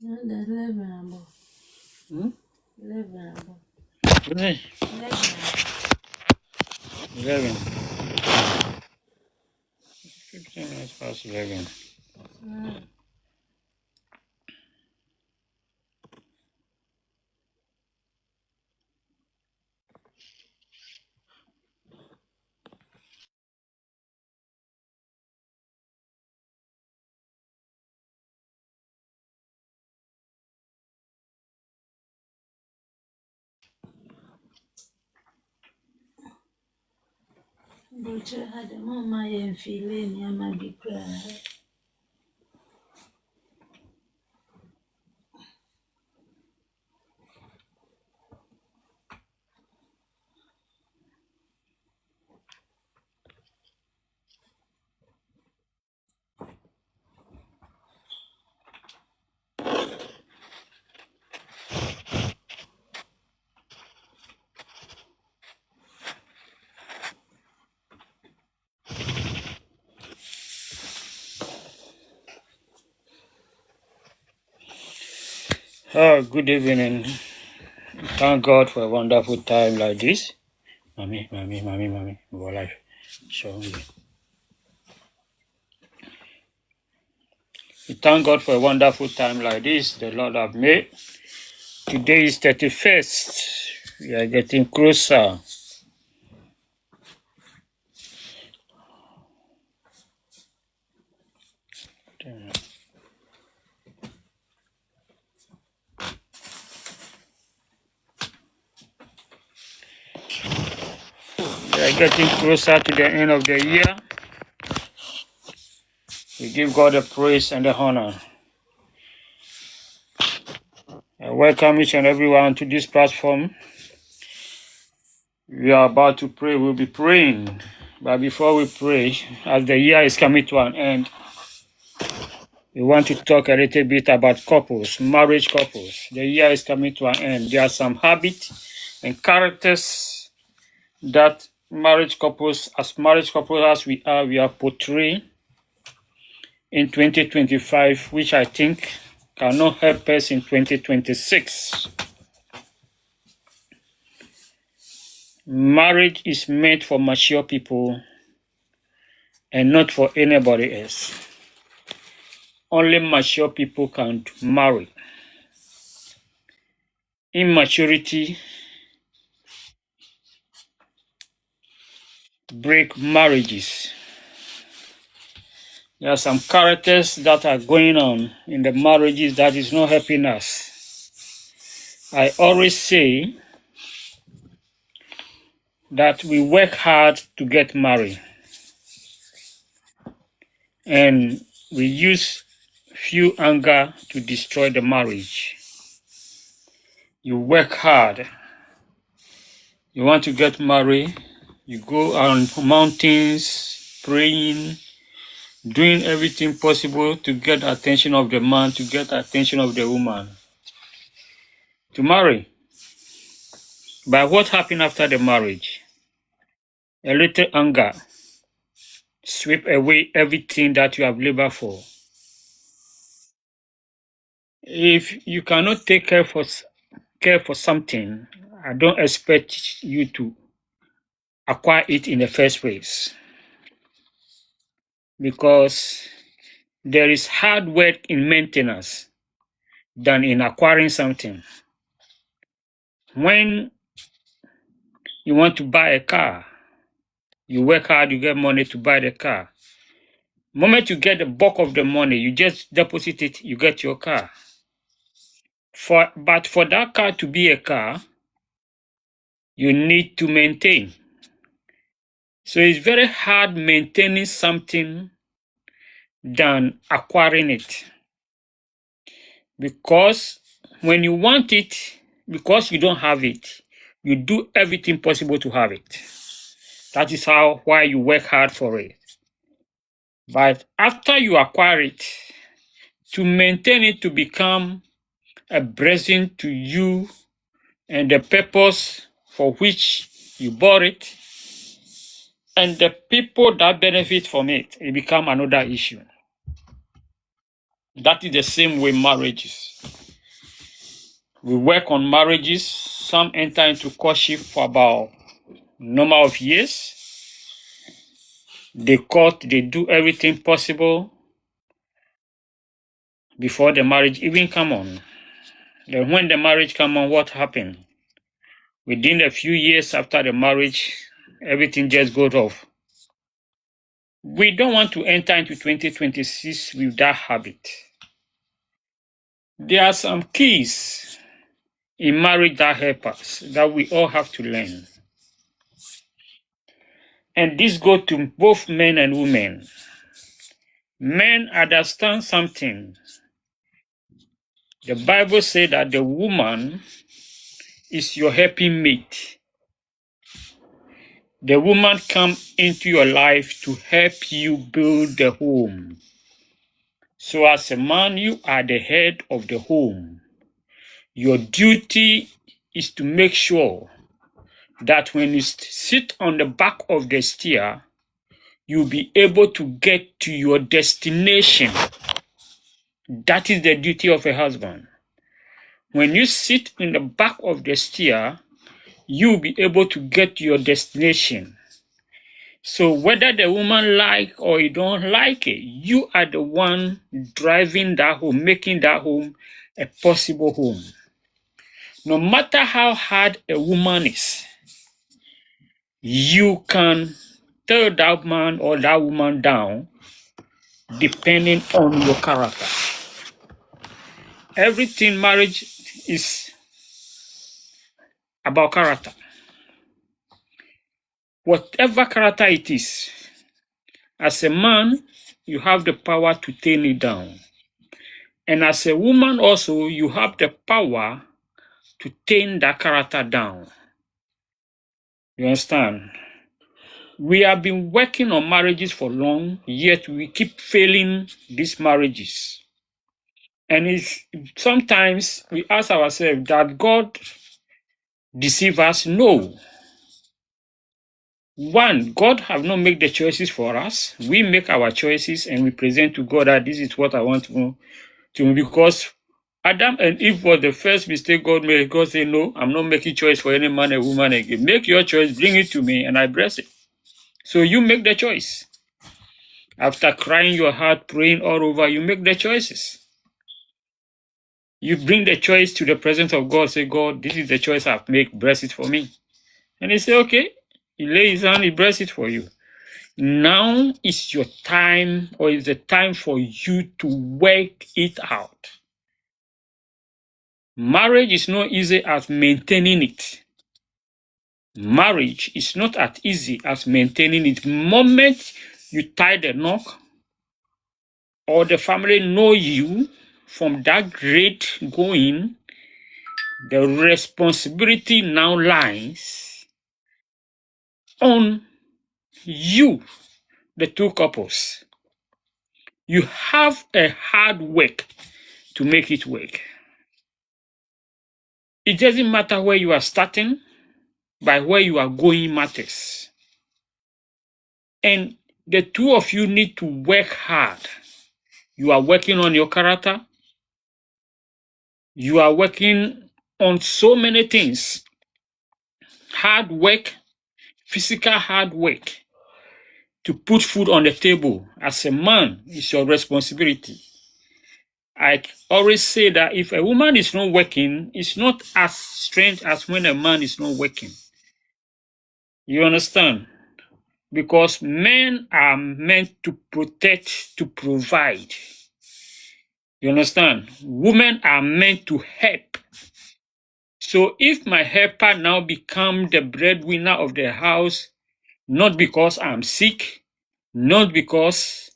The 11 above. 11 above. Good night. 11. 15 minutes past 11. Butcher had a mama and feeling, I might be crying. Oh, good evening. Thank God for a wonderful time like this. Mommy. Go life. Show me. We thank God for a wonderful time like this the Lord have made. Today is 31st. We are getting closer. We are getting closer to the end of the year. We give God the praise and the honor. I welcome each and everyone to this platform. We are about to pray. We'll be praying. But before we pray, as the year is coming to an end, we want to talk a little bit about couples, marriage couples. The year is coming to an end. There are some habits and characters that marriage couples as we are portraying in 2025, which I think cannot help us in 2026. Marriage is meant for mature people and not for anybody else. Only mature people can marry. Immaturity break marriages. There are some characters that are going on in the marriages that is not helping us. I always say that we work hard to get married, and we use few anger to destroy the marriage. You work hard. You want to get married. You go on mountains, praying, doing everything possible to get attention of the man, to get attention of the woman, to marry. But what happened after the marriage? A little anger sweep away everything that you have labored for. If you cannot take care for something, I don't expect you to acquire it in the first place, because there is hard work in maintenance than in acquiring something. When you want to buy a car, you work hard, you get money to buy the car. The moment you get the bulk of the money, you just deposit it, you get your car. But for that car to be a car, you need to maintain. So it's very hard maintaining something than acquiring it. Because when you want it, because you don't have it, you do everything possible to have it. That is why you work hard for it. But after you acquire it, to maintain it to become a blessing to you and the purpose for which you bought it, and the people that benefit from it, it become another issue. That is the same way marriage is. We work on marriages. Some enter into courtship for about a number of years. They court, they do everything possible before the marriage even come on. Then when the marriage come on, what happened? Within a few years after the marriage, everything just goes off. We don't want to enter into 2026 with that habit. There are some keys in marriage that help us, that we all have to learn. And this goes to both men and women. Men, understand something. The Bible says that the woman is your helping mate. The woman comes into your life to help you build the home. So as a man, you are the head of the home. Your duty is to make sure that when you sit on the back of the steer, you'll be able to get to your destination. That is the duty of a husband. When you sit in the back of the steer, you'll be able to get to your destination. So whether the woman like or you don't like it, you are the one driving that home, making that home a possible home. No matter how hard a woman is, you can tear that man or that woman down depending on your character. Everything marriage is about character. Whatever character it is, as a man, you have the power to tame it down. And as a woman also, you have the power to tame that character down. You understand? We have been working on marriages for long, yet we keep failing these marriages. And sometimes we ask ourselves that God deceive us. No. One, God have not made the choices for us. We make our choices and we present to God that this is what I want to do. Because Adam and Eve was the first mistake God made. God said, no, I'm not making choice for any man or woman again. Make your choice, bring it to me, and I bless it. So you make the choice. After crying your heart, praying all over, you make the choices. You bring the choice to the presence of God. Say, God, this is the choice I've made. Bless it for me. And he say, okay. He lay his hand, he bless it for you. Now is your time, or is the time for you to work it out. Marriage is not easy as maintaining it. Marriage is not as easy as maintaining it. The moment you tie the knot, or the family know you from that grade going, the responsibility now lies on you, the two couples. You have a hard work to make it work. It doesn't matter where you are starting, but where you are going matters. And the two of you need to work hard. You are working on your character. You are working on so many things. Hard work, physical hard work. To put food on the table as a man is your responsibility. I always say that if a woman is not working, it's not as strange as when a man is not working. You understand? Because men are meant to protect, to provide. You understand? Women are meant to help. So if my helper now become the breadwinner of the house, not because I'm sick, not because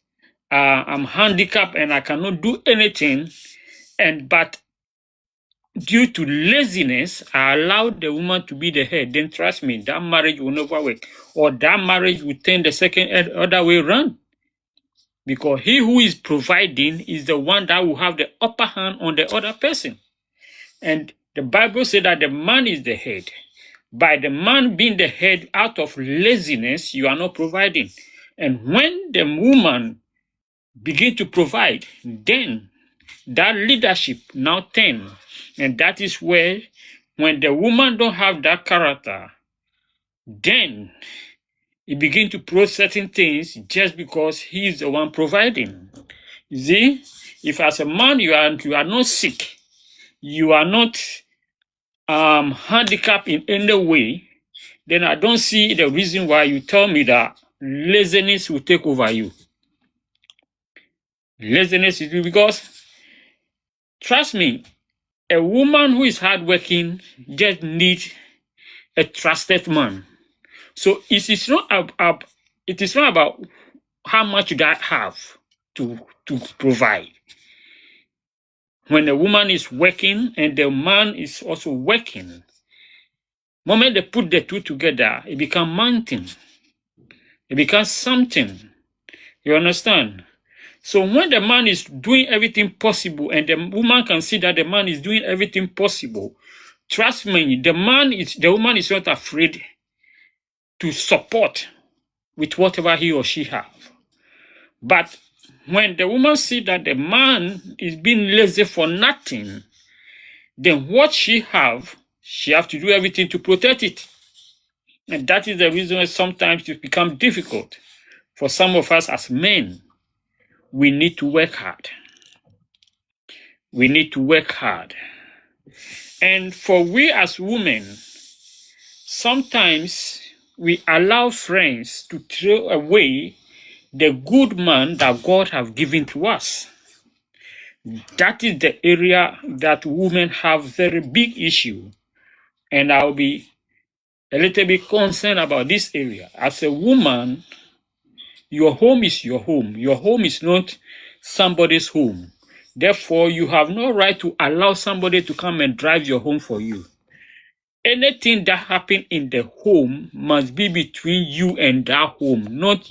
I'm handicapped and I cannot do anything, but due to laziness, I allowed the woman to be the head, then trust me, that marriage will never work. Or that marriage will turn the other way around. Because he who is providing is the one that will have the upper hand on the other person. And the Bible says that the man is the head. By the man being the head, out of laziness, you are not providing. And when the woman begin to provide, then that leadership now turn. And that is where, when the woman don't have that character, then he begin to pro certain things just because he is the one providing. You see, if as a man you are not sick, you are not handicapped in any way, then I don't see the reason why you tell me that laziness will take over you. Laziness is because, trust me, a woman who is hardworking just needs a trusted man. So it is not about how much you have to provide. When a woman is working and the man is also working, the moment they put the two together, it becomes mountain. It becomes something. You understand? So when the man is doing everything possible and the woman can see that the man is doing everything possible, trust me, the woman is not afraid to support with whatever he or she have. But when the woman see that the man is being lazy for nothing, then what she have to do everything to protect it. And that is the reason why sometimes it becomes difficult for some of us as men. We need to work hard. We need to work hard. And for we as women, sometimes we allow friends to throw away the good man that God has given to us. That is the area that women have very big issue. And I'll be a little bit concerned about this area. As a woman, your home is your home. Your home is not somebody's home. Therefore, you have no right to allow somebody to come and drive your home for you. Anything that happens in the home must be between you and that home, not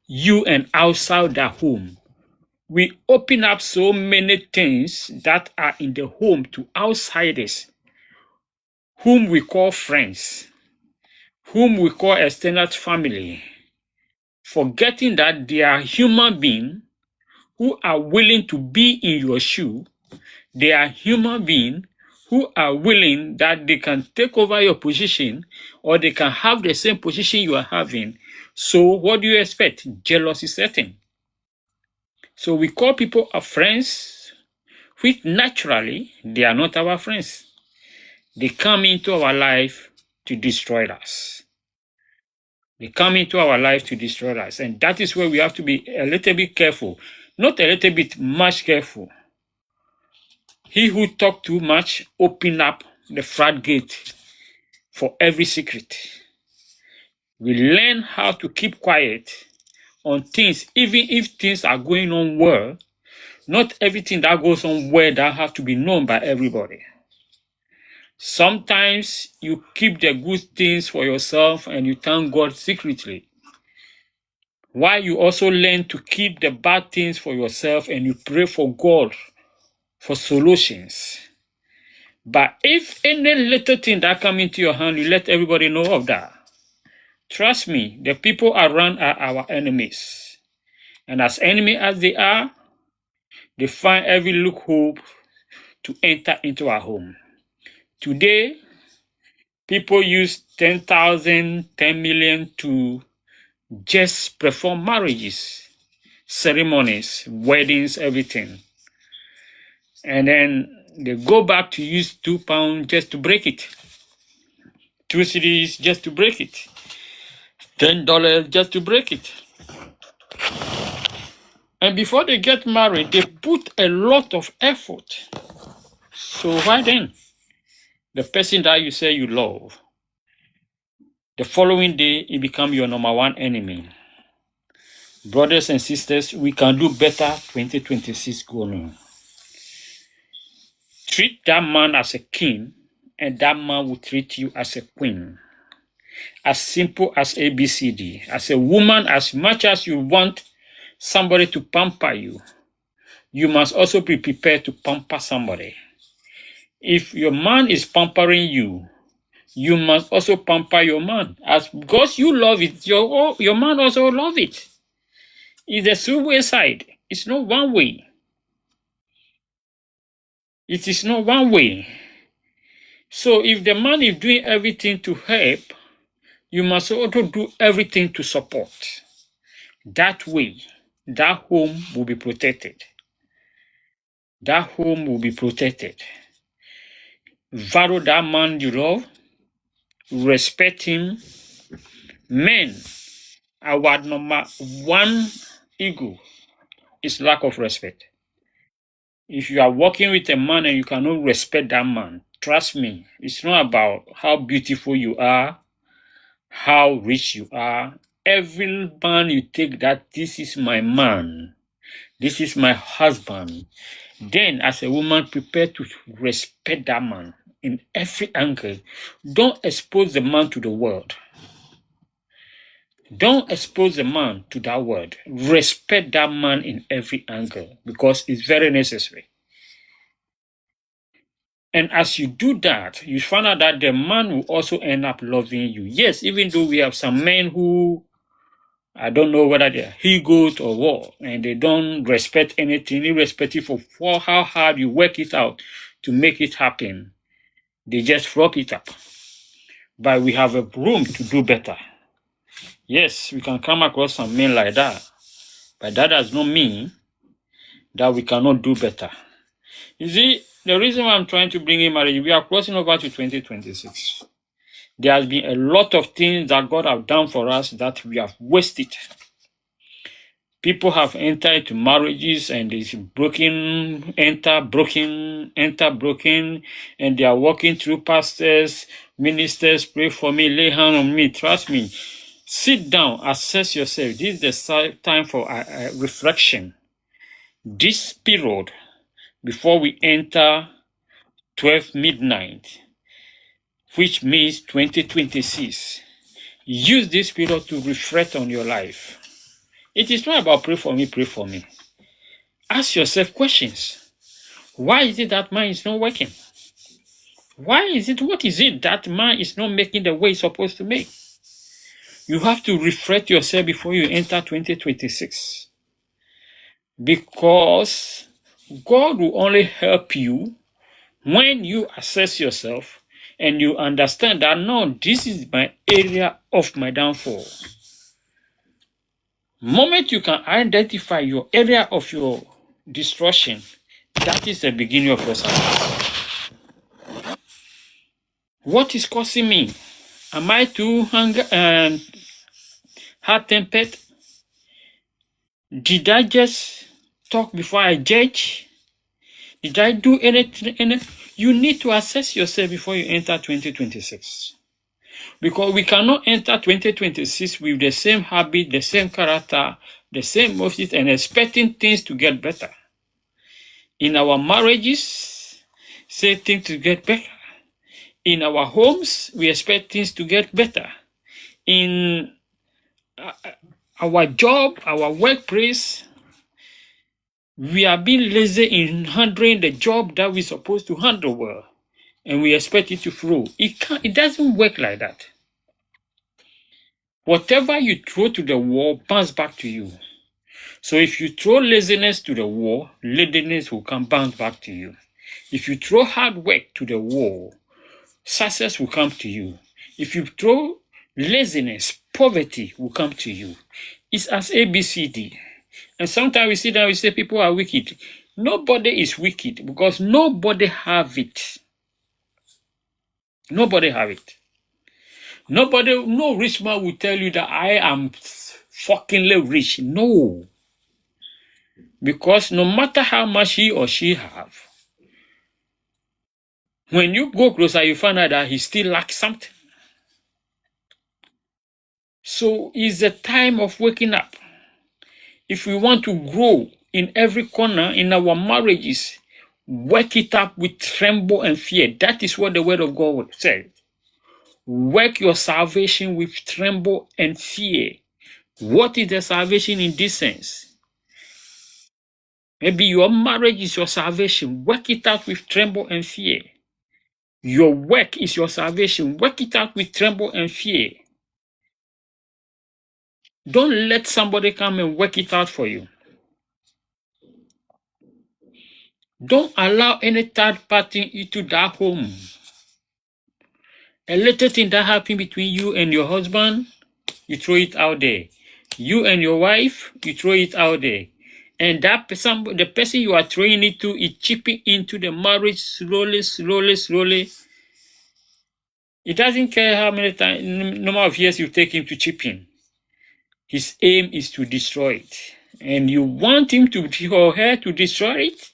you and outside that home. We open up so many things that are in the home to outsiders, whom we call friends, whom we call extended family, forgetting that they are human beings who are willing to be in your shoe. They are human beings who are willing that they can take over your position or they can have the same position you are having. So what do you expect? Jealousy setting. So we call people our friends, which naturally they are not our friends. They come into our life to destroy us. They come into our life to destroy us. And that is where we have to be a little bit careful. Not a little bit, much careful. He who talk too much open up the floodgate for every secret. We learn how to keep quiet on things, even if things are going on well. Not everything that goes on well that has to be known by everybody. Sometimes you keep the good things for yourself and you thank God secretly. While you also learn to keep the bad things for yourself and you pray for God for solutions. But if any little thing that comes into your hand, you let everybody know of that. Trust me, the people around are our enemies. And as enemy as they are, they find every loophole to enter into our home. Today, people use 10,000, 10 million to just perform marriages, ceremonies, weddings, everything. And then they go back to use £2 just to break it. 2 cedis just to break it. $10 just to break it. And before they get married, they put a lot of effort. So why then? The person that you say you love, the following day, he becomes your number one enemy. Brothers and sisters, we can do better 2026 going on. Treat that man as a king, and that man will treat you as a queen. As simple as ABCD. As a woman, as much as you want somebody to pamper you, you must also be prepared to pamper somebody. If your man is pampering you, you must also pamper your man. As because you love it, your man also love it. It's a two-way side. It's not one way. It is not one way. So if the man is doing everything to help, you must also do everything to support. That way, that home will be protected. That home will be protected. Value that man you love, respect him. Men, our number one ego is lack of respect. If you are working with a man and you cannot respect that man, trust me, it's not about how beautiful you are, how rich you are. Every man you take that this is my man, this is my husband, then as a woman prepare to respect that man in every angle. Don't expose the man to the world. Don't expose the man to that world. Respect that man in every angle because it's very necessary. And as you do that, you find out that the man will also end up loving you. Yes, even though we have some men who, I don't know whether they're he-goat or what, and they don't respect anything, irrespective of how hard you work it out to make it happen. They just flop it up. But we have a room to do better. Yes, we can come across some men like that, but that does not mean that we cannot do better. You see, the reason why I'm trying to bring in marriage, we are crossing over to 2026. There has been a lot of things that God have done for us that we have wasted. People have entered into marriages and it's broken, enter broken, and they are walking through pastors, ministers, pray for me, lay hand on me. Trust me. Sit down, assess yourself. This is the time for reflection. This period, before we enter 12 midnight, which means 2026, use this period to reflect on your life. It is not about pray for me, pray for me. Ask yourself questions. Why is it that man is not working? What is it that man is not making the way he's supposed to make? You have to reflect yourself before you enter 2026. Because God will only help you when you assess yourself and you understand that, no, this is my area of my downfall. Moment you can identify your area of your destruction, that is the beginning of your success. What is causing me? Am I too hard-tempered? Did I just talk before I judge? Did I do anything? You need to assess yourself before you enter 2026. Because we cannot enter 2026 with the same habit, the same character, the same motives, and expecting things to get better. In our marriages, say things to get better. In our homes, we expect things to get better. In our job, our workplace, we are being lazy in handling the job that we're supposed to handle well, and we expect it to flow. It doesn't work like that. Whatever you throw to the wall bounce back to you. So if you throw laziness to the wall, laziness will come bounce back to you. If you throw hard work to the wall, success will come to you. If you throw laziness, poverty will come to you. It's as ABCD. And sometimes we sit down, we say people are wicked. Nobody is wicked because nobody have it. Nobody have it. No rich man will tell you that I am fuckingly rich. No. Because no matter how much he or she have, when you go closer, you find out that he still lacks something. So it's the time of waking up. If we want to grow in every corner in our marriages, work it up with tremble and fear. That is what the word of God says. Work your salvation with tremble and fear. What is the salvation in this sense? Maybe your marriage is your salvation. Work it out with tremble and fear. Your work is your salvation. Work it out with tremble and fear. Don't let somebody come and work it out for you. Don't allow any third party into that home. A little thing that happened between you and your husband, you throw it out there. You and your wife, you throw it out there. And that person, the person you are throwing it to, is chipping into the marriage slowly, slowly, slowly. It doesn't care how many times, number of years you take him to chip in. His aim is to destroy it. And you want him to, or her to destroy it?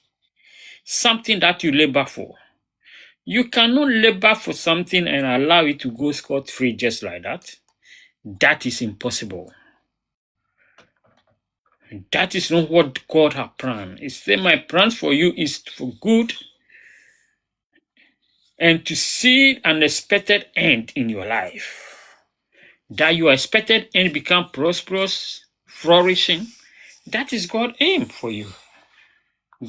Something that you labor for. You cannot labor for something and allow it to go scot-free just like that. That is impossible. That is not what God has planned. He said, my plans for you is for good and to see an expected end in your life. That your expected end become prosperous, flourishing. That is God's aim for you.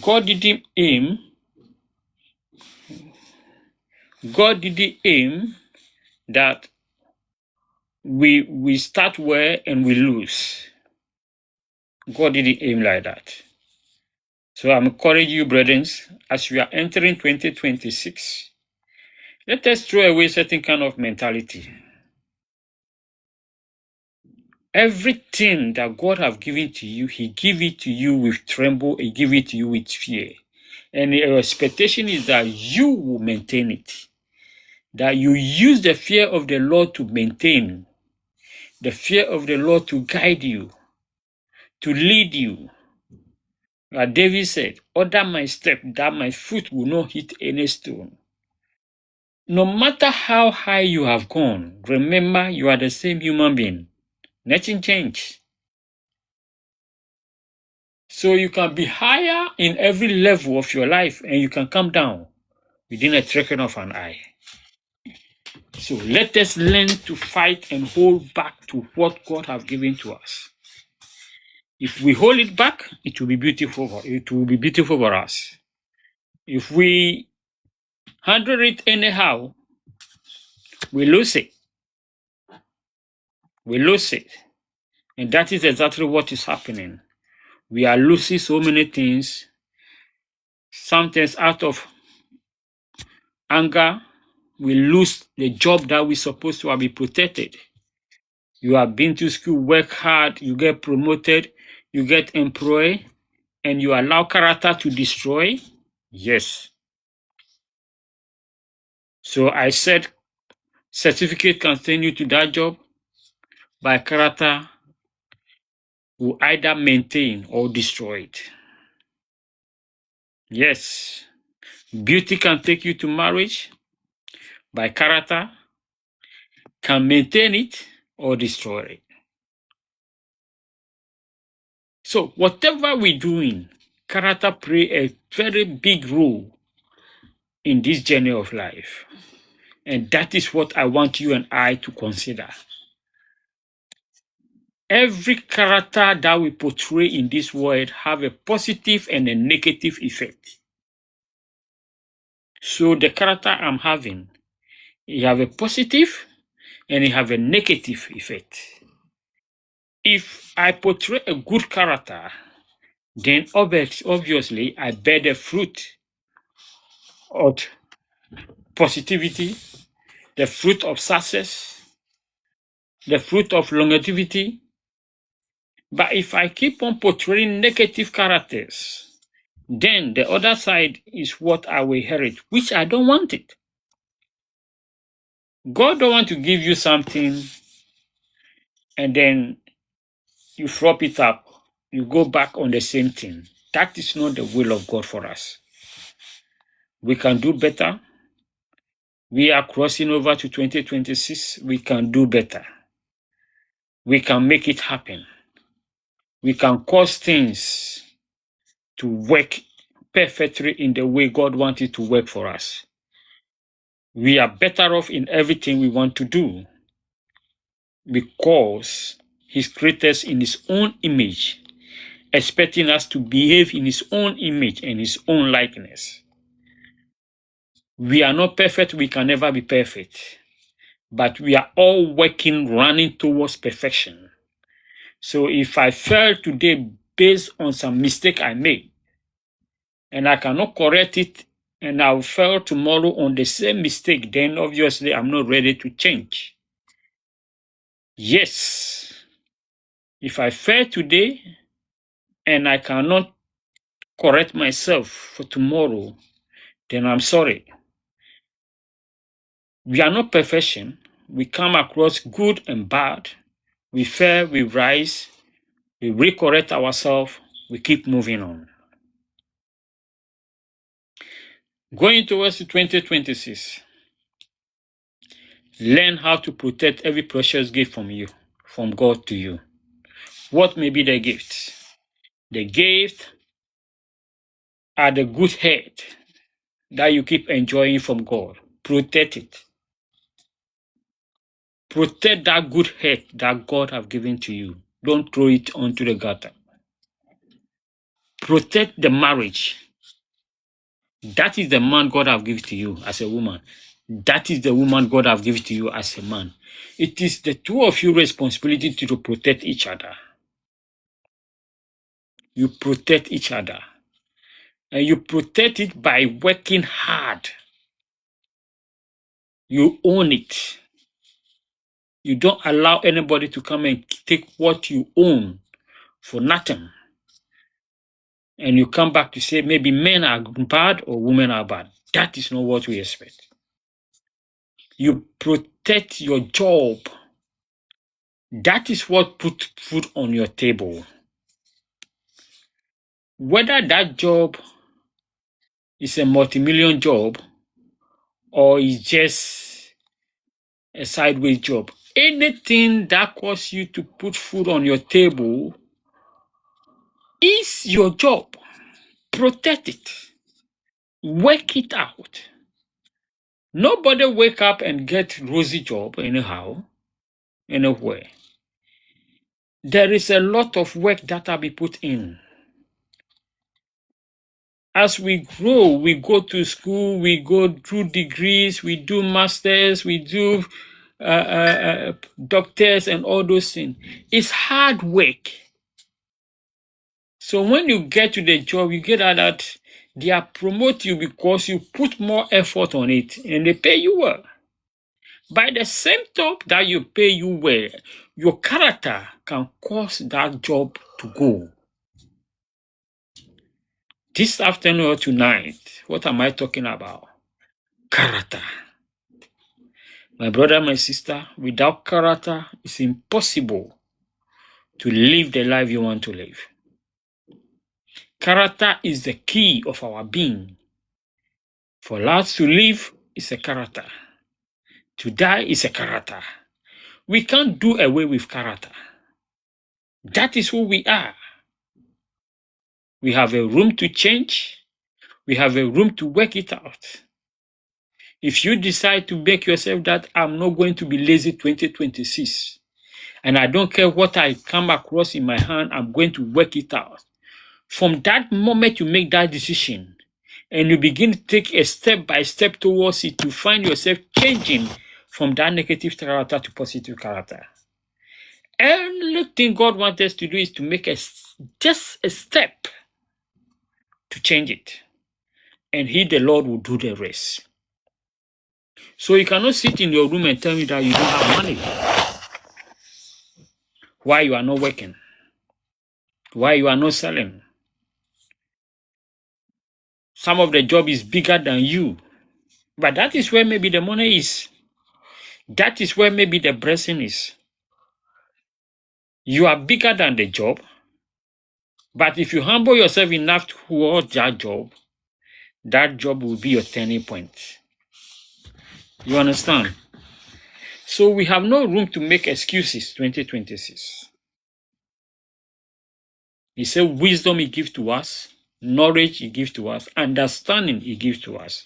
God didn't aim that we start well and we lose. God didn't aim like that. So I'm encouraging you, brethren, as we are entering 2026, let us throw away certain kind of mentality. Everything that God has given to you, He give it to you with tremble, He give it to you with fear. And your expectation is that you will maintain it. That you use the fear of the Lord to maintain, the fear of the Lord to guide you, to lead you. Like David said, order my step that my foot will not hit any stone. No matter how high you have gone, remember you are the same human being. Nothing changed. So you can be higher in every level of your life and you can come down within a twinkling of an eye. So let us learn to fight and hold back to what God has given to us. If we hold it back, it will be beautiful. It will be beautiful for us. If we handle it anyhow, we lose it. We lose it. And that is exactly what is happening. We are losing so many things, sometimes out of anger. We lose the job that we're supposed to have been protected. You have been to school, work hard, you get promoted, you get employed, and you allow character to destroy? Yes. So I said certificate can send you to that job, but character will either maintain or destroy it. Yes. Beauty can take you to marriage, but character can maintain it or destroy it. So whatever we're doing, character play a very big role in this journey of life. And that is what I want you and I to consider. Every character that we portray in this world have a positive and a negative effect. So the character I'm having, it have a positive and it have a negative effect. If I portray a good character, then obviously I bear the fruit of positivity, the fruit of success, the fruit of longevity. But if I keep on portraying negative characters, then the other side is what I will inherit, which I don't want it. God don't want to give you something and then you flop it up, you go back on the same thing. That is not the will of God for us. We can do better. We are crossing over to 2026. We can do better. We can make it happen. We can cause things to work perfectly in the way God wanted to work for us. We are better off in everything we want to do because He's created us in His own image, expecting us to behave in His own image and His own likeness. We are not perfect. We can never be perfect. But we are all working, running towards perfection. So if I fail today based on some mistake I made, and I cannot correct it, and I'll fail tomorrow on the same mistake, then obviously I'm not ready to change. Yes, if I fail today and I cannot correct myself for tomorrow, then I'm sorry. We are not perfection. We come across good and bad. We fail, we rise, we recorrect ourselves, we keep moving on. Going towards 2026, learn how to protect every precious gift from you, from God to you. What may be the gifts? The gifts are the good head that you keep enjoying from God. Protect it. Protect that good head that God have given to you. Don't throw it onto the gutter. Protect the marriage. That is the man God have given to you as a woman. That is the woman God have given to you as a man. It is the two of you responsibility to protect each other. You protect each other. And you protect it by working hard. You own it. You don't allow anybody to come and take what you own for nothing. And you come back to say maybe men are bad or women are bad. That is not what we expect. You protect your job. That is what put food on your table. Whether that job is a multi-million job or is just a sideways job, anything that causes you to put food on your table is your job. Protect it. Work it out. Nobody wake up and get rosy job anyhow, anywhere. There is a lot of work that will be put in. As we grow, we go to school, we go through degrees, we do masters, we do doctors and all those things. It's hard work. So when you get to the job, you get out that they are promote you because you put more effort on it and they pay you well. By the same token that you pay you well, your character can cause that job to go. This afternoon or tonight, what am I talking about? Character. My brother, my sister, without character, it's impossible to live the life you want to live. Character is the key of our being. For us to live is a character. To die is a character. We can't do away with character. That is who we are. We have a room to change. We have a room to work it out. If you decide to make yourself that I'm not going to be lazy 2026, and I don't care what I come across in my hand, I'm going to work it out. From that moment you make that decision, and you begin to take a step by step towards it, to find yourself changing from that negative character to positive character. Everything God wants us to do is to make just a step to change it. And He, the Lord, will do the rest. So you cannot sit in your room and tell me that you don't have money. Why you are not working? Why you are not selling? Some of the job is bigger than you. But that is where maybe the money is. That is where maybe the blessing is. You are bigger than the job. But if you humble yourself enough towards that job will be your turning point. You understand? So we have no room to make excuses 2026. He said wisdom He gives to us, knowledge He gives to us, understanding He gives to us.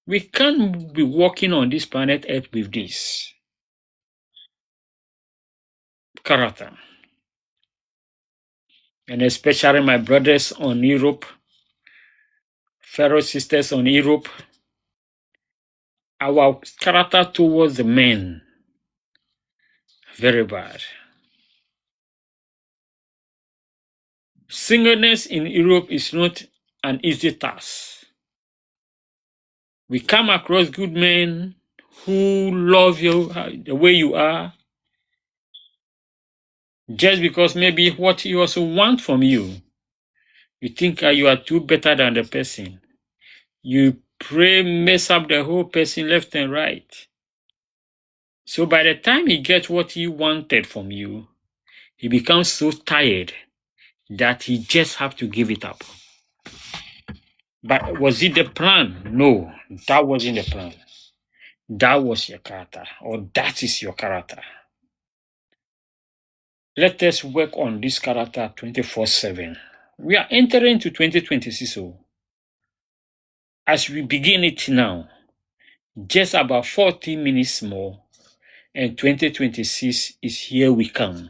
We can't be walking on this planet Earth with this character. And especially my brothers on Europe, fellow sisters on Europe, our character towards the men, very bad. Singleness in Europe is not an easy task. We come across good men who love you the way you are, just because maybe what he also want from you. You think you are too better than the person. You pray, mess up the whole person left and right. So by the time he gets what he wanted from you, he becomes so tired that he just have to give it up. But was it the plan? No, that wasn't the plan. That was your character, or that is your character. Let us work on this character 24/7. We are entering to 2026. So as we begin it now, just about 40 minutes more, and 2026 is here we come.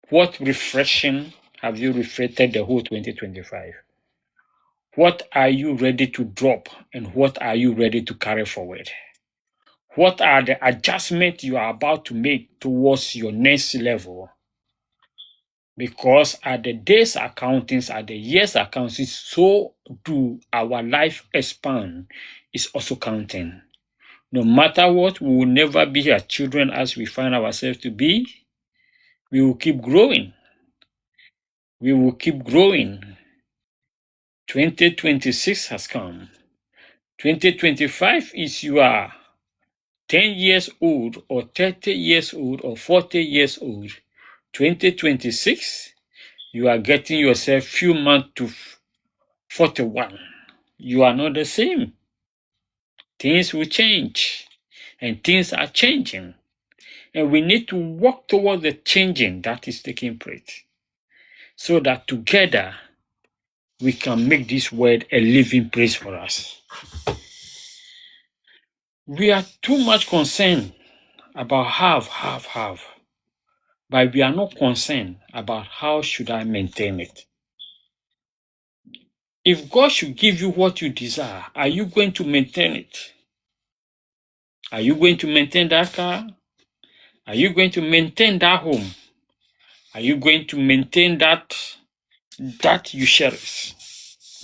What refreshing have you reflected the whole 2025? What are you ready to drop, and what are you ready to carry forward? What are the adjustments you are about to make towards your next level? Because at the days accountings, at the years accounting, so do our life expand is also counting. No matter what, we will never be as children as we find ourselves to be. We will keep growing. We will keep growing. 2026 has come. 2025 is you are 10 years old or 30 years old or 40 years old. 2026, you are getting yourself few months to 41. You are not the same. Things will change, and things are changing. And we need to work towards the changing that is taking place, so that together we can make this world a living place for us. We are too much concerned about have, but we are not concerned about how should I maintain it. If God should give you what you desire, are you going to maintain it? Are you going to maintain that car? Are you going to maintain that home? Are you going to maintain that you cherish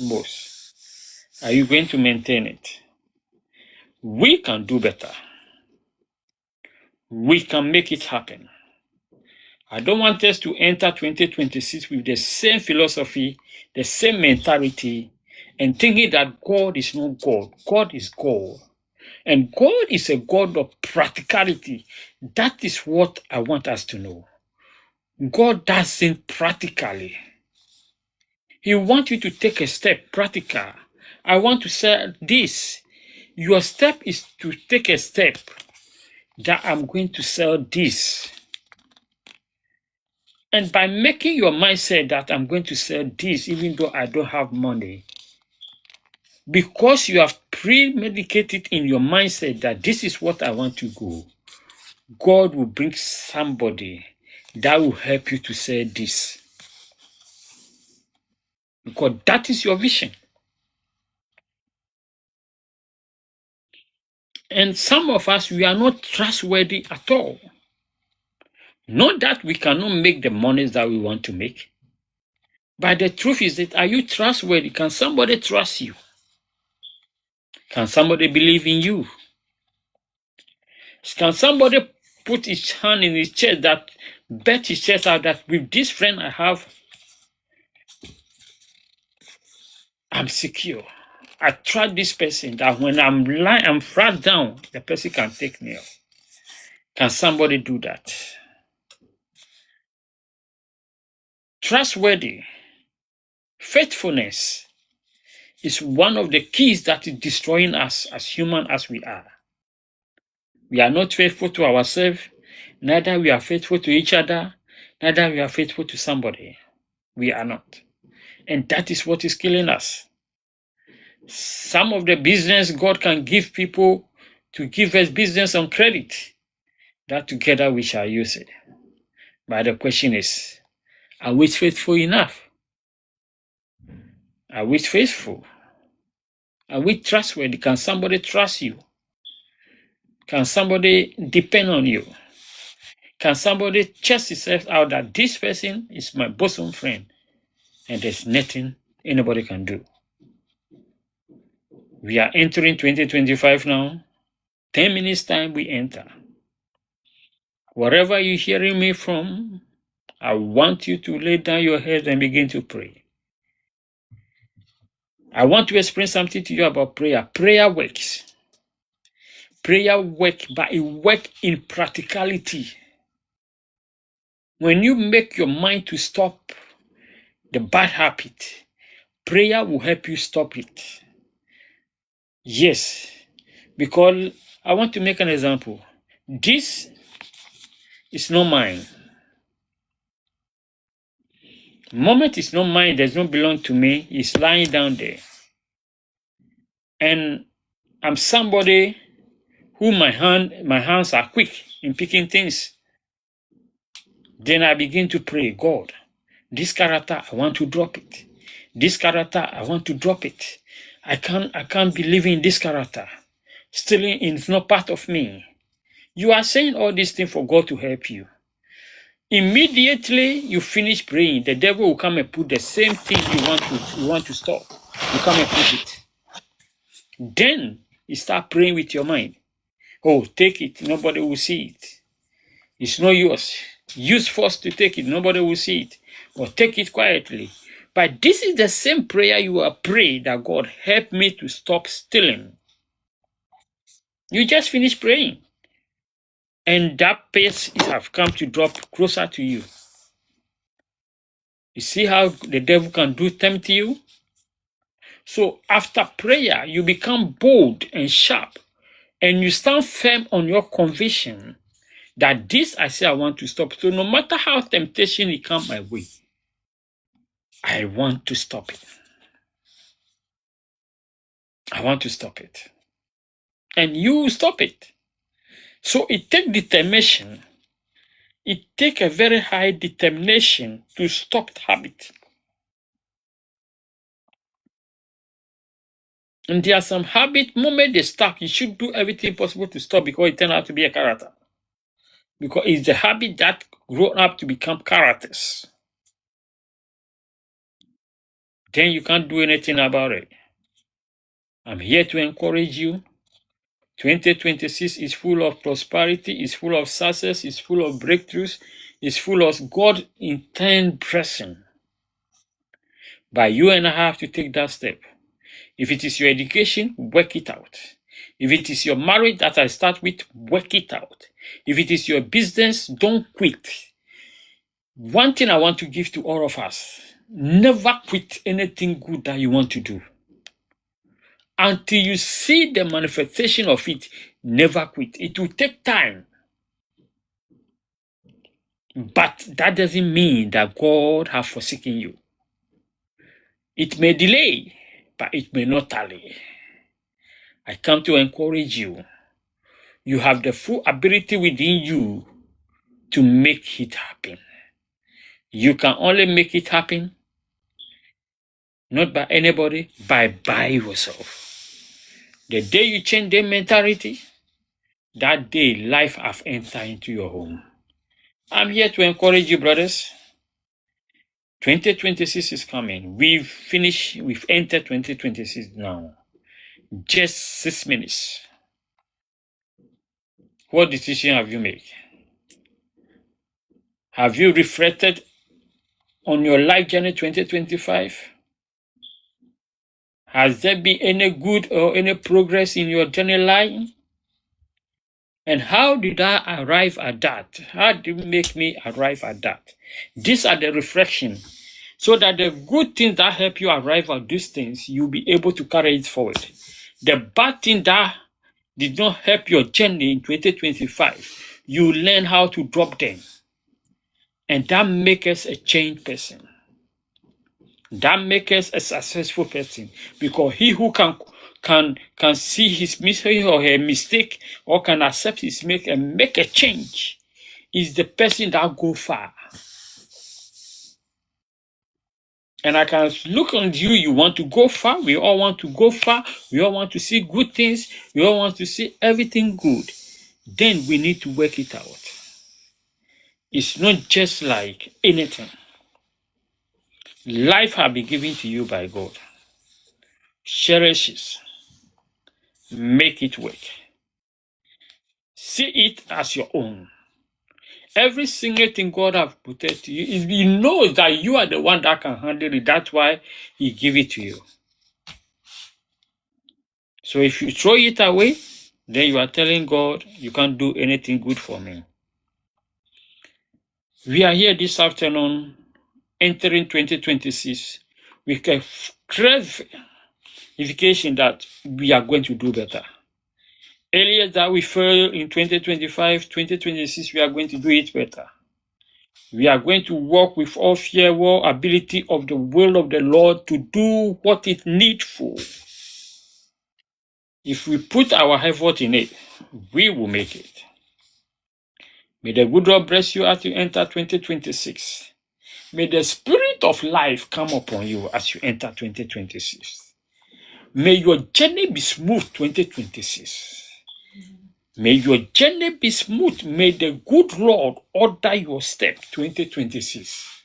most? Are you going to maintain it? We can do better. We can make it happen. I don't want us to enter 2026 with the same philosophy, the same mentality, and thinking that God is not God. God is God. And God is a God of practicality. That is what I want us to know. God does things practically. He wants you to take a step practical. I want to say this. Your step is to take a step that I'm going to sell this. And by making your mindset that I'm going to sell this, even though I don't have money, because you have premeditated in your mindset that this is what I want to go, God will bring somebody that will help you to sell this. Because that is your vision. And some of us, we are not trustworthy at all. Not that we cannot make the monies that we want to make, but the truth is that, are you trustworthy? Can somebody trust you? Can somebody believe in you? Can somebody put his hand in his chest, that bet his chest out that with this friend I have, I'm secure. I trust this person that when I'm flat down, the person can take me up. Can somebody do that? Trustworthy, faithfulness is one of the keys that is destroying us as human as we are. We are not faithful to ourselves, neither we are faithful to each other, neither we are faithful to somebody. We are not. And that is what is killing us. Some of the business God can give people to give us business on credit, that together we shall use it. But the question is, are we faithful enough? Are we faithful? Are we trustworthy? Can somebody trust you? Can somebody depend on you? Can somebody test himself out that this person is my bosom friend and there's nothing anybody can do. We are entering 2025 now. 10 minutes time we enter. Wherever you're hearing me from, I want you to lay down your head and begin to pray. I want to explain something to you about prayer. Prayer works. Prayer works, but it works in practicality. When you make your mind to stop the bad habit, prayer will help you stop it. Yes, because I want to make an example. This is not mine. The moment it's not mine, does not belong to me, it's lying down there. And I'm somebody who my hands are quick in picking things. Then I begin to pray, God, this character, I want to drop it. This character, I want to drop it. I can't be living in this character. Stealing is not part of me. You are saying all these things for God to help you. Immediately you finish praying, the devil will come and put the same thing you want to stop. You come and put it. Then you start praying with your mind. Oh, take it. Nobody will see it. It's not yours. Use force to take it. Nobody will see it. Or take it quietly. But this is the same prayer you are praying that God help me to stop stealing. You just finished praying. And that pace have come to drop closer to you. You see how the devil can tempt you? So after prayer, you become bold and sharp. And you stand firm on your conviction that this I say I want to stop. So no matter how temptation it comes my way, I want to stop it. I want to stop it. And you stop it. So it takes determination. It takes a very high determination to stop the habit. And there are some habits, moment they stop, you should do everything possible to stop because it turns out to be a character. Because it's the habit that grown up to become characters. Then you can't do anything about it. I'm here to encourage you. 2026 is full of prosperity, is full of success, is full of breakthroughs, is full of God intended blessing. But you and I have to take that step. If it is your education, work it out. If it is your marriage that I start with, work it out. If it is your business, don't quit. One thing I want to give to all of us, never quit anything good that you want to do. Until you see the manifestation of it, never quit. It will take time. But that doesn't mean that God has forsaken you. It may delay, but it may not tarry. I come to encourage you. You have the full ability within you to make it happen. You can only make it happen, not by anybody, by yourself. The day you change their mentality, that day life have entered into your home. I'm here to encourage you, brothers. 2026 is coming. We've entered 2026 now. Just 6 minutes. What decision have you made? Have you reflected on your life journey 2025? Has there been any good or any progress in your journey line? And how did I arrive at that? How did you make me arrive at that? These are the reflections. So that the good things that help you arrive at these things, you'll be able to carry it forward. The bad thing that did not help your journey in 2025, you learn how to drop them. And that makes us a changed person. That makes us a successful person. Because he who can see his mistake or her mistake or can accept his mistake and make a change is the person that go far. And I can look on you, you want to go far. We all want to go far. We all want to see good things. We all want to see everything good. Then we need to work it out. It's not just like anything. Life has been given to you by God. Cherish it. Make it work. See it as your own. Every single thing God has protected you, He knows that you are the one that can handle it. That's why He give it to you. So if you throw it away, then you are telling God, you can't do anything good for me. We are here this afternoon, entering 2026, with a clarification that we are going to do better. Earlier that we failed in 2025, 2026, we are going to do it better. We are going to walk with all fear, all ability of the will of the Lord to do what is needful. If we put our effort in it, we will make it. May the good Lord bless you as you enter 2026. May the spirit of life come upon you as you enter 2026. May your journey be smooth 2026. May your journey be smooth. May the good Lord order your step 2026.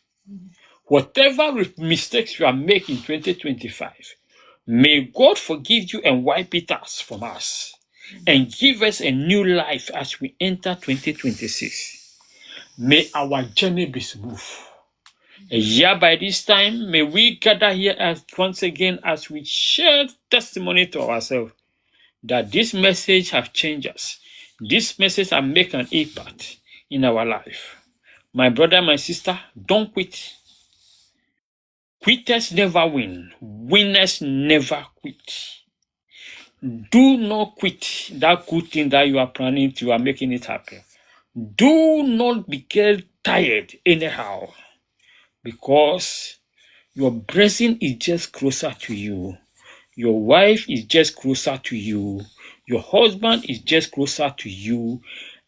Whatever mistakes you are making 2025, may God forgive you and wipe it out from us and give us a new life as we enter 2026. May our journey be smooth. A year by this time, may we gather here once again as we share testimony to ourselves that this message has changed us. This message has made an impact in our life. My brother, my sister, don't quit. Quitters never win. Winners never quit. Do not quit that good thing that you are planning to, you are making it happen. Do not get tired anyhow, because your blessing is just closer to you. Your wife is just closer to you. Your husband is just closer to you.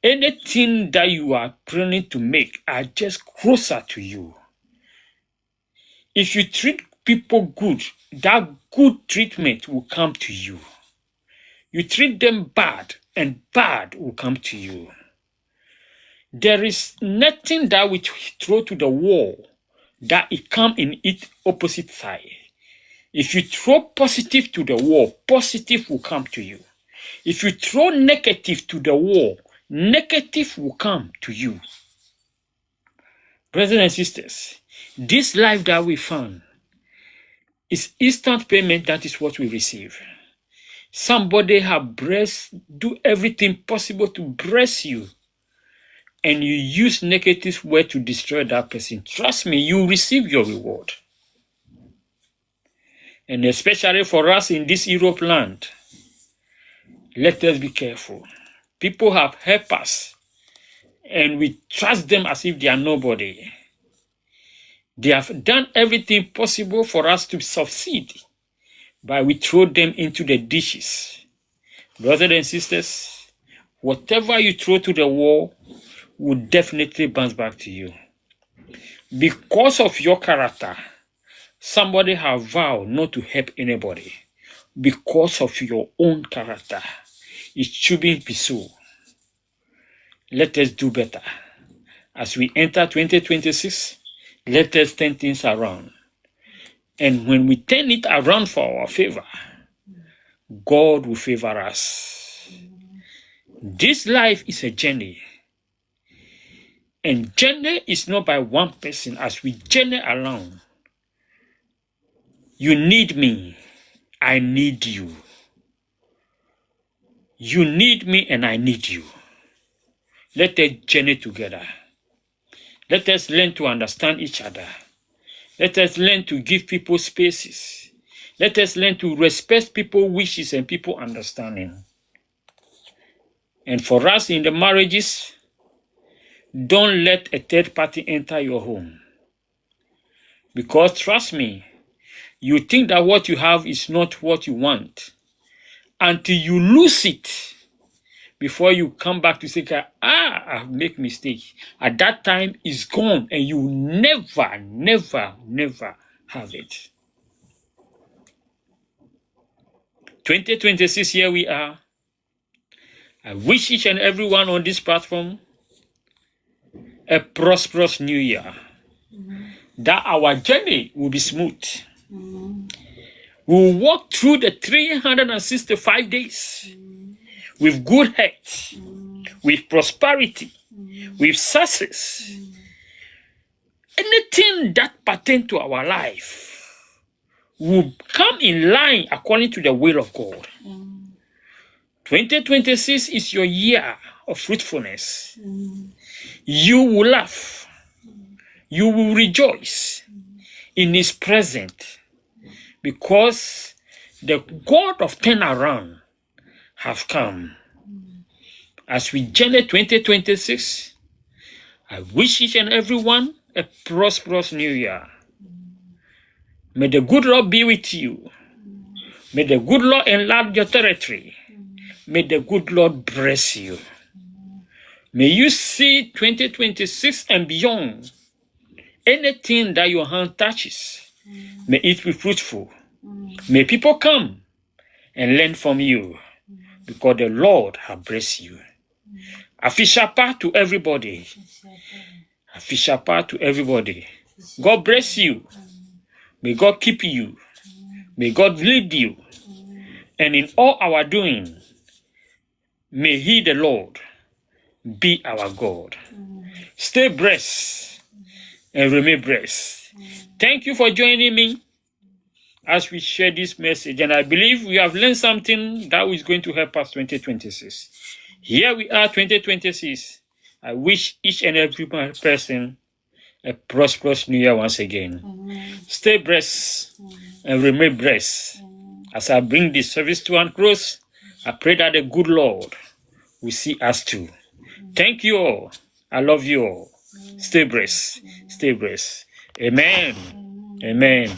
Anything that you are planning to make are just closer to you. If you treat people good, that good treatment will come to you. You treat them bad, and bad will come to you. There is nothing that we throw to the wall that it come in its opposite side. If you throw positive to the wall, positive will come to you. If you throw negative to the wall, negative will come to you. Brothers and sisters, this life that we found is instant payment. That is what we receive. Somebody have do everything possible to bless you, and you use negative word to destroy that person. Trust me, you receive your reward. And especially for us in this Europe land, let us be careful. People have helped us, and we trust them as if they are nobody. They have done everything possible for us to succeed, but we throw them into the dishes. Brothers and sisters, whatever you throw to the wall will definitely bounce back to you. Because of your character, somebody have vowed not to help anybody. Because of your own character, it shouldn't be so. Let us do better. As we enter 2026, let us turn things around. And when we turn it around for our favor, God will favor us. This life is a journey. And journey is not by one person. As we journey along, you need me, I need you. You need me and I need you. Let us journey together. Let us learn to understand each other. Let us learn to give people spaces. Let us learn to respect people's wishes and people's understanding. And for us in the marriages, don't let a third party enter your home. Because trust me, you think that what you have is not what you want until you lose it before you come back to say, I've made mistake. At that time, it's gone and you never, never, never have it. 2026, here we are. I wish each and everyone on this platform a prosperous new year. that our journey will be smooth. We'll walk through the 365 days with good health, with prosperity, with success. Anything that pertains to our life will come in line according to the will of God. 2026 is your year of fruitfulness. You will laugh. You will rejoice in His presence, because the God of turnaround have come. As we journey 2026, I wish each and everyone a prosperous new year. May the good Lord be with you. May the good Lord enlarge your territory. May the good Lord bless you. May you see 2026 and beyond. Anything that your hand touches, may it be fruitful. May people come and learn from you, because the Lord has blessed you. Afishapa to everybody. Afishapa to everybody. God bless you. May God keep you. May God lead you. And in all our doing, may He, the Lord, be our God. Stay blessed and remain blessed. Thank you for joining me as we share this message. And I believe we have learned something that is going to help us 2026. Here we are, 2026. I wish each and every person a prosperous new year once again. Stay blessed and remain blessed. As I bring this service to an close, I pray that the good Lord will see us too. Thank you all. I love you all. Stay blessed. Stay blessed. Amen. Amen.